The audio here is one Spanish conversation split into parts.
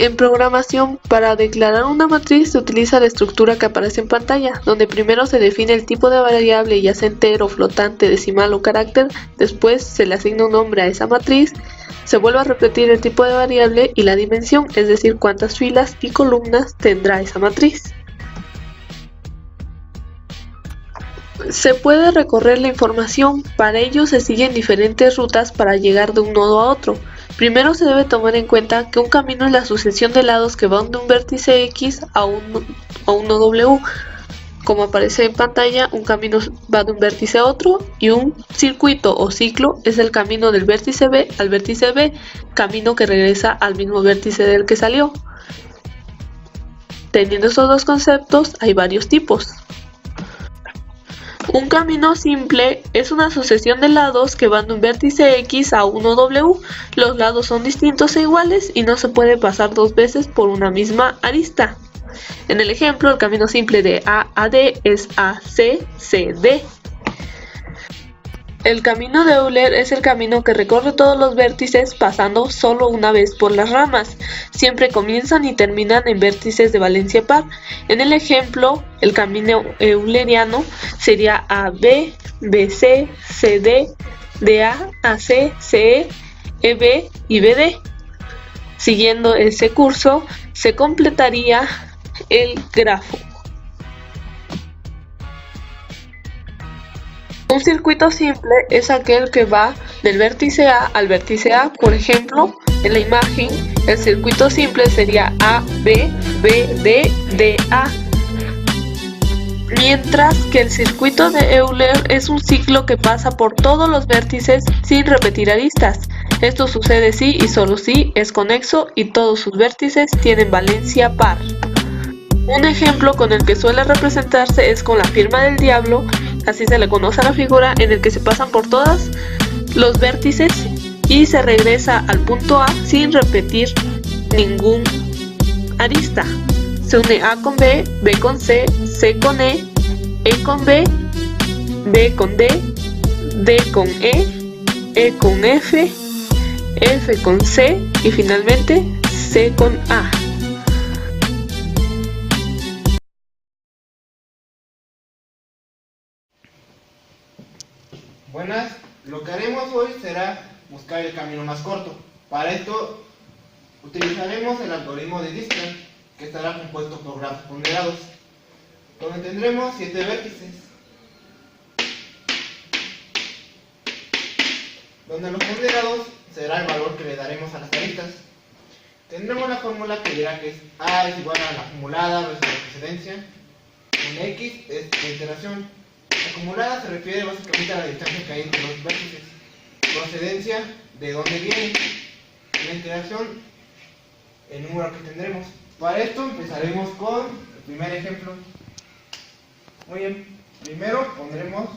En programación, para declarar una matriz se utiliza la estructura que aparece en pantalla, donde primero se define el tipo de variable, ya sea entero, flotante, decimal o carácter, después se le asigna un nombre a esa matriz, se vuelve a repetir el tipo de variable y la dimensión, es decir, cuántas filas y columnas tendrá esa matriz. Se puede recorrer la información, para ello se siguen diferentes rutas para llegar de un nodo a otro. Primero se debe tomar en cuenta que un camino es la sucesión de lados que van de un vértice X a uno W. Como aparece en pantalla, un camino va de un vértice a otro y un circuito o ciclo es el camino del vértice B al vértice B, camino que regresa al mismo vértice del que salió. Teniendo estos dos conceptos, hay varios tipos. Un camino simple es una sucesión de lados que van de un vértice X a uno W. Los lados son distintos e iguales y no se puede pasar dos veces por una misma arista. En el ejemplo, el camino simple de A a D es AC, CD. El camino de Euler es el camino que recorre todos los vértices pasando solo una vez por las ramas. Siempre comienzan y terminan en vértices de valencia par. En el ejemplo, el camino euleriano sería AB, BC, CD, DA, AC, CE, EB y BD. Siguiendo ese curso, se completaría el grafo. Un circuito simple es aquel que va del vértice A al vértice A. Por ejemplo, en la imagen, el circuito simple sería A, B, B, D, D, A. Mientras que el circuito de Euler es un ciclo que pasa por todos los vértices sin repetir aristas. Esto sucede si y solo si es conexo y todos sus vértices tienen valencia par. Un ejemplo con el que suele representarse es con la firma del diablo, así se le conoce a la figura en el que se pasan por todos los vértices y se regresa al punto A sin repetir ningún arista. Se une A con B, B con C, C con E con B, B con D, D con E con F, F con C y finalmente C con A. Buenas, lo que haremos hoy será buscar el camino más corto. Para esto utilizaremos el algoritmo de Distance, que estará compuesto por grafos ponderados, donde tendremos 7 vértices, donde los ponderados será el valor que le daremos a las aristas. Tendremos la fórmula que dirá que A es igual a la acumulada versus la precedencia, en X es la iteración. Acumulada se refiere básicamente a la distancia que hay entre los vértices. Procedencia, de dónde viene. La iteración, el número que tendremos. Para esto empezaremos con el primer ejemplo. Muy bien, primero pondremos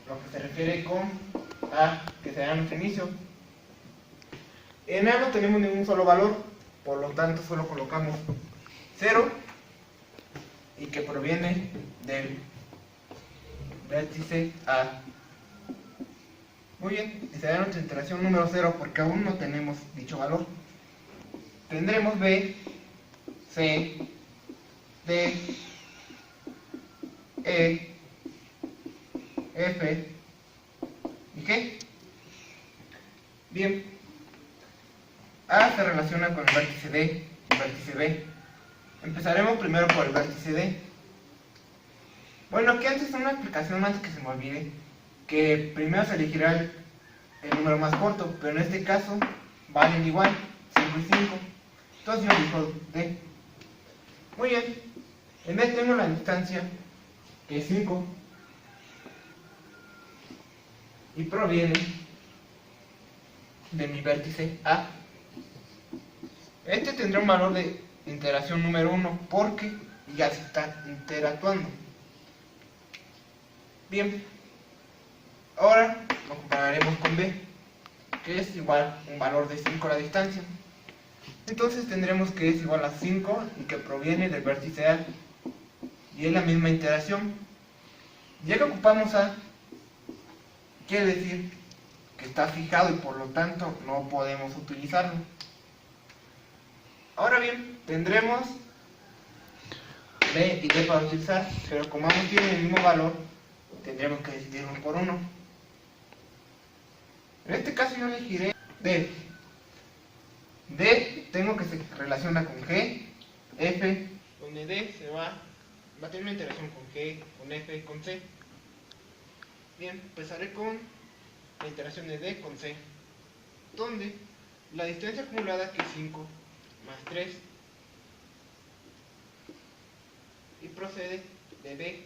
lo que se refiere con A, que será nuestro inicio. En A no tenemos ningún solo valor, por lo tanto solo colocamos 0 y que proviene del vértice A. Muy bien, y será nuestra iteración número 0 porque aún no tenemos dicho valor. Tendremos B, C, D, E, F y G. Bien, A se relaciona con el vértice D y el vértice B. Empezaremos primero por el vértice D. Bueno, aquí antes una explicación antes que se me olvide, que primero se elegirá el número más corto, pero en este caso valen igual, 5 y 5. Entonces yo elijo D. Muy bien, en D tengo la distancia, que es 5, y proviene de mi vértice A. Este tendrá un valor de interacción número 1 porque ya se está interactuando. Bien, ahora lo compararemos con B, que es igual un valor de 5 a la distancia. Entonces tendremos que es igual a 5 y que proviene del vértice A. Y es la misma interacción. Ya que ocupamos A, quiere decir que está fijado y por lo tanto no podemos utilizarlo. Ahora bien, tendremos B y D para utilizar, pero como ambos tienen el mismo valor, tendremos que decidir uno por uno. En este caso yo elegiré D. D tengo que se relaciona con G, F, donde D va a tener una interacción con G, con F y con C. Bien, empezaré con la interacción de D con C, donde la distancia acumulada, que es 5 más 3, y procede de B,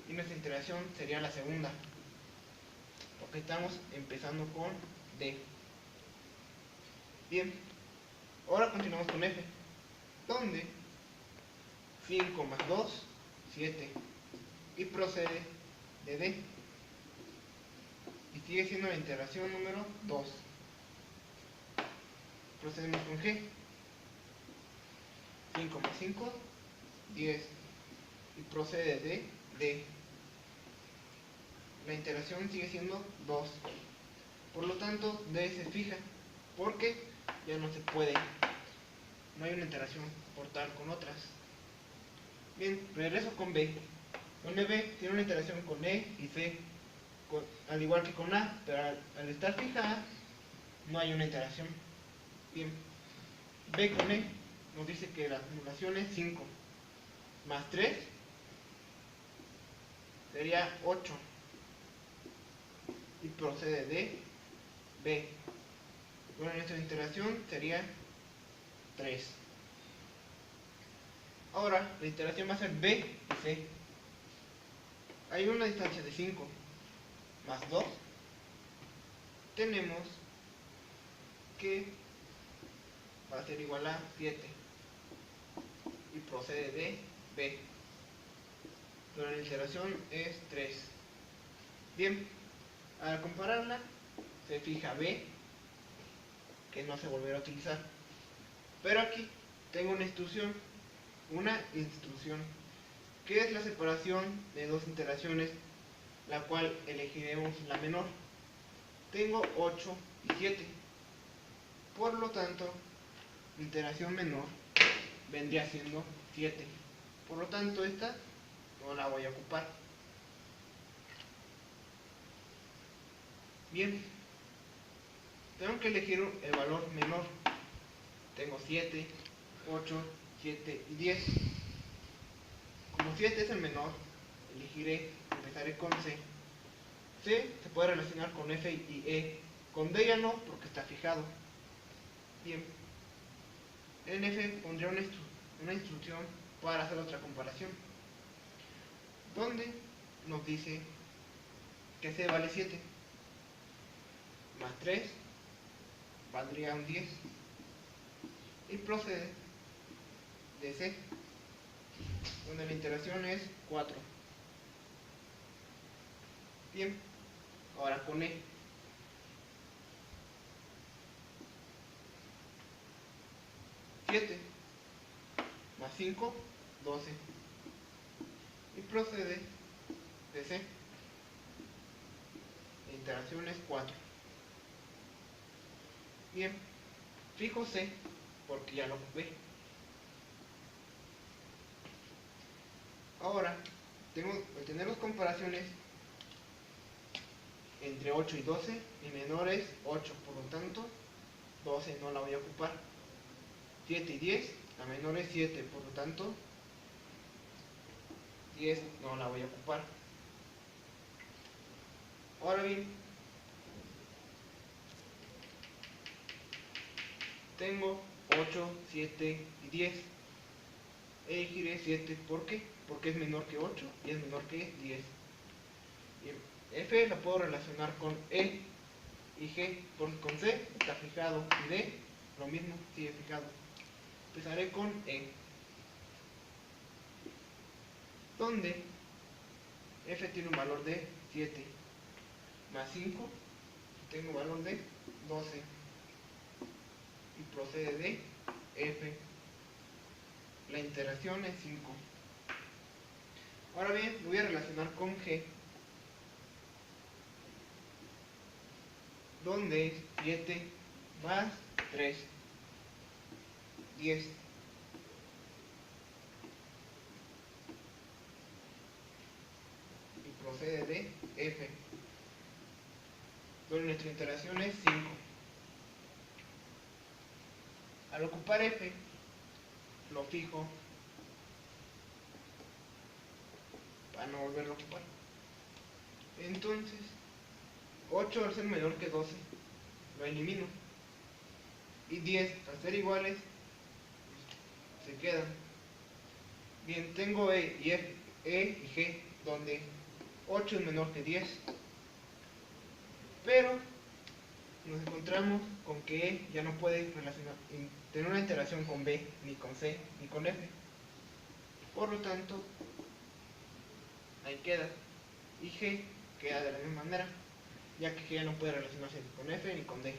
y nuestra interacción sería la segunda, porque estamos empezando con D. Bien, ahora continuamos con F, donde 5 más 2, 7, y procede de D, y sigue siendo la interacción número 2. Procedemos con G, 5 más 5, 10, y procede de D. La interacción sigue siendo 2. Por lo tanto, D se fija, porque ya no se puede, no hay una interacción portal con otras. Bien, regreso con B, donde B tiene una interacción con E y C, al igual que con A, pero al estar fija no hay una interacción. Bien, B con E nos dice que la acumulación es 5 más 3 sería 8, y procede de B. Bueno, nuestra interacción sería 3. Ahora, la interacción va a ser B y C. Hay una distancia de 5 más 2. Tenemos que va a ser igual a 7. Y procede de B. Pero la interacción es 3. Bien, al compararla, se fija B, que no se volverá a utilizar. Pero aquí tengo una instrucción, que es la separación de dos interacciones, la cual elegiremos la menor. Tengo 8 y 7. Por lo tanto, la interacción menor vendría siendo 7. Por lo tanto, esta no la voy a ocupar. Bien, tengo que elegir el valor menor. Tengo 7, 8, 7 y 10. Como 7 es el menor, empezaré con C. C se puede relacionar con F y E. Con D ya no, porque está fijado. Bien, en F pondré una instrucción para hacer otra comparación, donde nos dice que C vale 7, más 3 valdría un 10, y procede de C, donde la interacción es 4. Bien, ahora con E. 7 más 5, 12, y procede de C. La interacción es 4. Bien, fijo C porque ya lo ocupé. Ahora, al tener las comparaciones entre 8 y 12, mi menor es 8, por lo tanto 12 no la voy a ocupar. 7 y 10, la menor es 7, por lo tanto 10 no la voy a ocupar. Ahora bien, tengo 8, 7 y 10. Elegiré 7, ¿por qué? Porque es menor que 8 y es menor que 10. Bien, F la puedo relacionar con E y G, porque con C está fijado, y D lo mismo, sigue fijado. Empezaré con E, donde F tiene un valor de 7, más 5, tengo un valor de 12, y procede de F. La interacción es 5. Ahora bien, lo voy a relacionar con G, donde es 7 más 3, 10. Y procede de F. Bueno, nuestra iteración es 5. Al ocupar F, lo fijo para no volverlo a ocupar. Entonces, 8 al ser menor que 12, lo elimino. Y 10 al ser iguales, se quedan. Bien, tengo E y F, E y G, donde 8 es menor que 10. Pero nos encontramos con que E ya no puede tener una interacción con B, ni con C, ni con F. Por lo tanto, ahí queda. Y G queda de la misma manera, ya que G ya no puede relacionarse ni con F ni con D.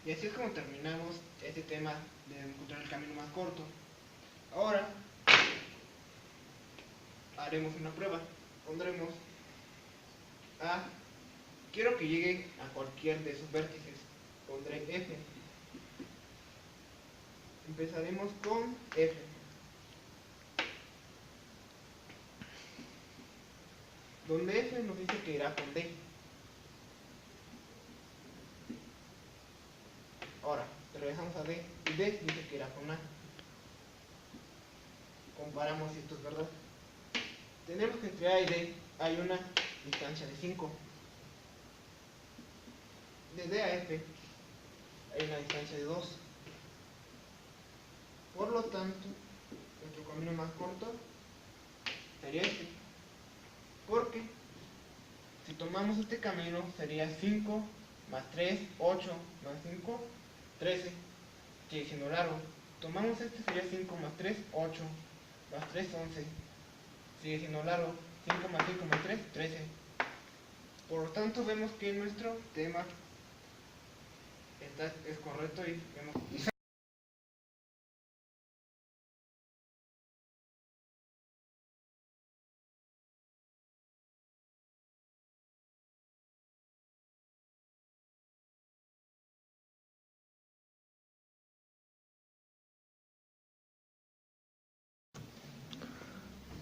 Y así es como terminamos este tema de encontrar el camino más corto. Ahora haremos una prueba. Pondremos A. Quiero que llegue a cualquier de sus vértices. Pondré F. Empezaremos con F. Donde F nos dice que irá con D. Ahora, regresamos a D. Y D dice que irá con A. Comparamos si esto es verdad. Tenemos que entre A y D hay una distancia de 5. De D a F hay una distancia de 2. Por lo tanto, nuestro camino más corto sería este. Porque si tomamos este camino sería 5 más 3, 8 más 5, 13. Sigue siendo largo. Tomamos este sería 5 más 3, 8 más 3, 11. Sigue siendo largo. 5 más 5 más 3, 13. Por lo tanto vemos que nuestro tema es correcto y vemos...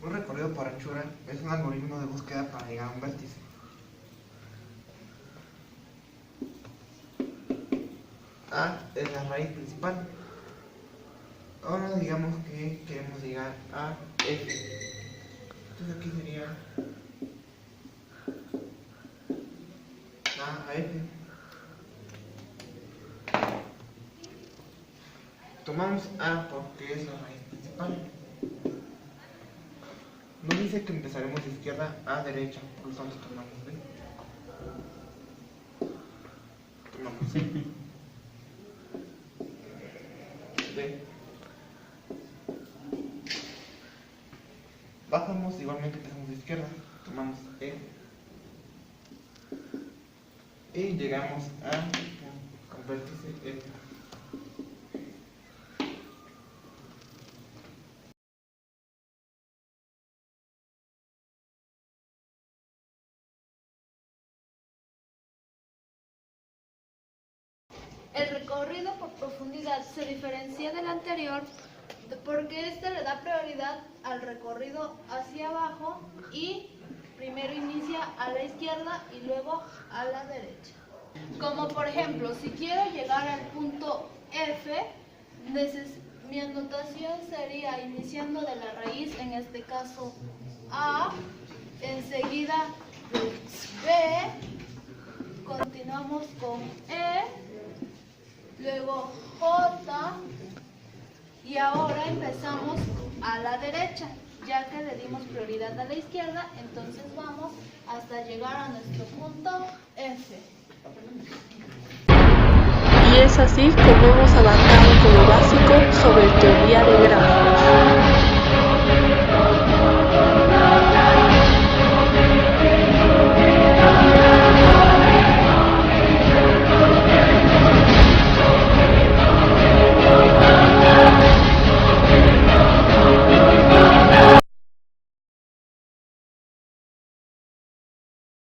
Un recorrido por anchura es un algoritmo de búsqueda para llegar a un vértice. A es la raíz principal. Ahora digamos que queremos llegar a F. Entonces aquí sería A F. Tomamos A porque es la raíz principal. Nos dice que empezaremos de izquierda a derecha, por lo tanto tomamos B. Tomamos C. D. Bajamos, igualmente empezamos de izquierda, tomamos E. Y llegamos al vértice F. El recorrido por profundidad se diferencia del anterior porque este le da prioridad al recorrido hacia abajo y primero inicia a la izquierda y luego a la derecha. Como por ejemplo, si quiero llegar al punto F, mi anotación sería iniciando de la raíz, en este caso A, enseguida B, continuamos con E, luego J, y ahora empezamos a la derecha, ya que le dimos prioridad a la izquierda, entonces vamos hasta llegar a nuestro punto F. Y es así como hemos avanzado con lo básico sobre teoría de grafos.